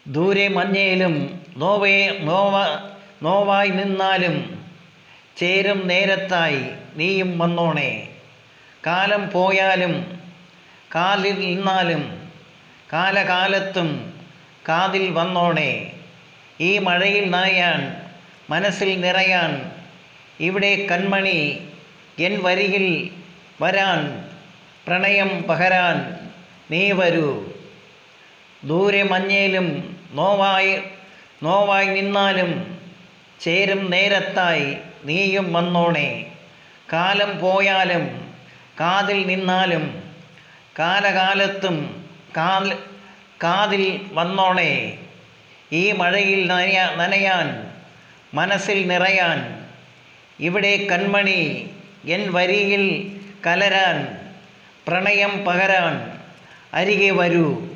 ദൂരെ മഞ്ഞയിലും നോവായി നിന്നാലും ചേരും നേരത്തായി നീയും വന്നോണേ. കാലം പോയാലും കാലിൽ നിന്നാലും കാലകാലത്തും കാതിൽ വന്നോണേ. ഈ മഴയിൽ നനയാൻ മനസ്സിൽ നിറയാൻ ഇവിടെ കൺമണി എൻ വരികിൽ വരാൻ പ്രണയം പകരാൻ നീ വരൂ. ദൂരെ മഞ്ഞയിലും നോവായി നിന്നാലും ചേരും നേരത്തായി നീയും വന്നോണേ. കാലം പോയാലും കാതിൽ നിന്നാലും കാലകാലത്തും കാതിൽ വന്നോണേ. ഈ മഴയിൽ നനയാൻ മനസ്സിൽ നിറയാൻ ഇവിടെ കൺമണി എൻ വരിയിൽ കലരാൻ പ്രണയം പകരാൻ അരികെ വരൂ.